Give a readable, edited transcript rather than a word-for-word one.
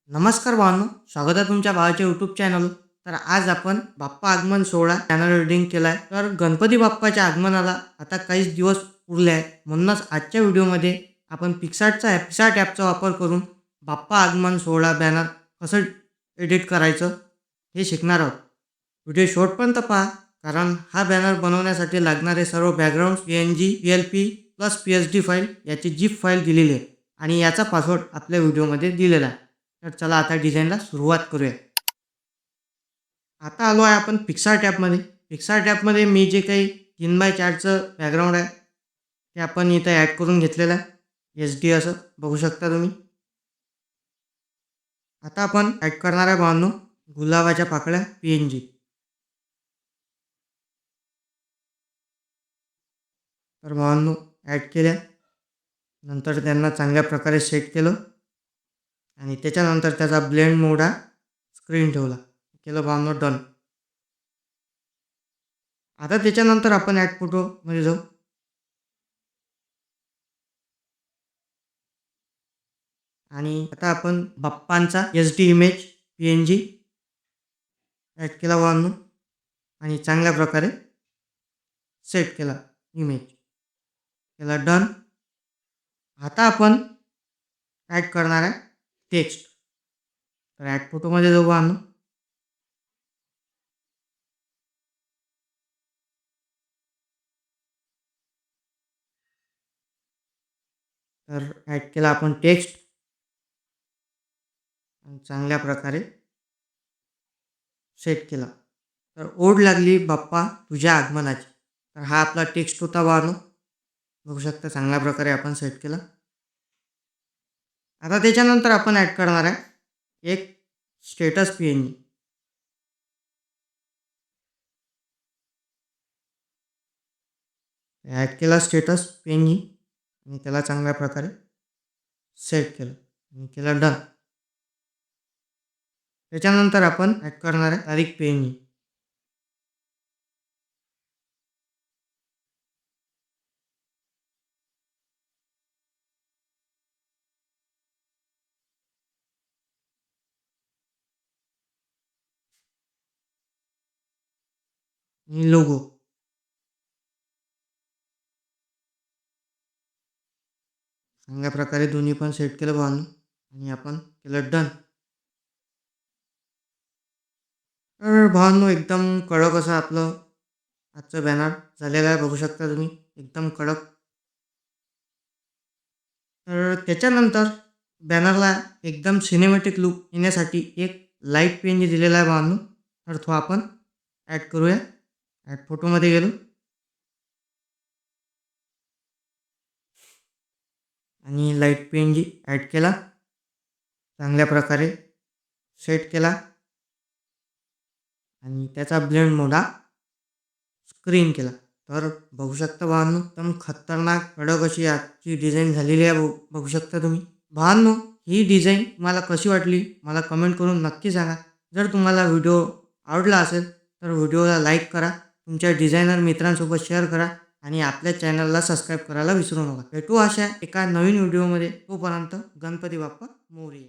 नमस्कार भावांनो, स्वागत आहे तुमच्या भावाच्या यूट्यूब चॅनल. तर आज आपण बाप्पा आगमन सोहळा चॅनल रीडिंग केलाय. तर गणपती बाप्पाच्या आगमनाला आता काहीच दिवस उरले आहेत. म्हणूनच आजच्या व्हिडिओमध्ये आपण पिक्सार्ट ॲपचा वापर करून बाप्पा आगमन सोहळा बॅनर कसं एडिट करायचं हे शिकणार आहोत. व्हिडिओ शेवटपर्यंत पहा, कारण हा बॅनर बनवण्यासाठी लागणारे सर्व background PNG, PLP plus PSD file याची झिप फाईल दिलेली आहे आणि याचा पासवर्ड आपल्या व्हिडिओमध्ये दिलेला आहे. तर चला आता डिझाईनला सुरुवात करूया. आता आलो आहे आपण पिक्सार्ट ॲपमध्ये मी जे काही 3x4चं बॅकग्राऊंड आहे ते आपण इथं ॲड करून घेतलेलं आहे. SD असं बघू शकता तुम्ही. आता आपण ॲड करणार आहे भावांनो गुलाबाच्या पाकळ्या PNG. तर भावांनो ॲड केल्या नंतर त्यांना चांगल्या प्रकारे सेट केलं आणि त्याच्यानंतर त्याचा ब्लेंड मोड हा स्क्रीन ठेवला. केलं भावांनो डन. आता त्याच्यानंतर आपण ॲड फोटोमध्ये जाऊ. आणि आता आपण बाप्पांचा SD इमेज PNG ॲड केला भावांनो आणि चांगल्या प्रकारे सेट केला इमेज. केला डन. आता आपण ॲड करणार आहे टेक्स्ट. तर ॲड फोटोमध्ये जाऊ भावांनो. तर ॲड केला आपण टेक्स्ट आणि चांगल्या प्रकारे सेट केला. तर ओढ लागली बाप्पा तुझ्या आगमनाची. तर हा आपला टेक्स्ट होता भावांनो. बघू शकता चांगल्या प्रकारे आपण सेट केला. आता त्याच्यानंतर आपण ॲड करणार आहे एक स्टेटस PNG. ॲड केला स्टेटस PNG आणि त्याला चांगल्या प्रकारे सेट केलं आणि केलं डन. त्याच्यानंतर आपण ॲड करणार आहे तारीख PNG. आणि लोगो. चांगल्या प्रकारे दोन्ही पण सेट केलं भावांनो आणि आपण केलं डन. तर भावांनो एकदम कडक असं आपलं आजचं बॅनर झालेलं आहे. बघू शकता तुम्ही एकदम कडक. तर त्याच्यानंतर बॅनरला एकदम सिनेमॅटिक लुक येण्यासाठी एक लाईट PNG दिलेला आहे भावांनो. तर तो आपण ॲड करूया. ॲड फोटोमध्ये गेलो आणि लाईट PNG ॲड केला. चांगल्या प्रकारे सेट केला आणि त्याचा ब्लेंड मोड हा स्क्रीन केला. तर बघू शकता भावांनो एकदम खतरनाक कडक अशी आजची डिझाईन झालेली आहे. बघू शकता तुम्ही. भावांनो ही डिझाईन तुम्हाला कशी वाटली मला कमेंट करून नक्की सांगा. जर तुम्हाला व्हिडिओ आवडला असेल तर व्हिडिओला लाईक करा, तुमच्या डिझायनर मित्रांसोबत शेअर करा आणि आपल्या चॅनलला सबस्क्राईब करायला विसरू नका. भेटू अशा एका नवीन व्हिडिओमध्ये. तोपर्यंत गणपती बाप्पा मोरया.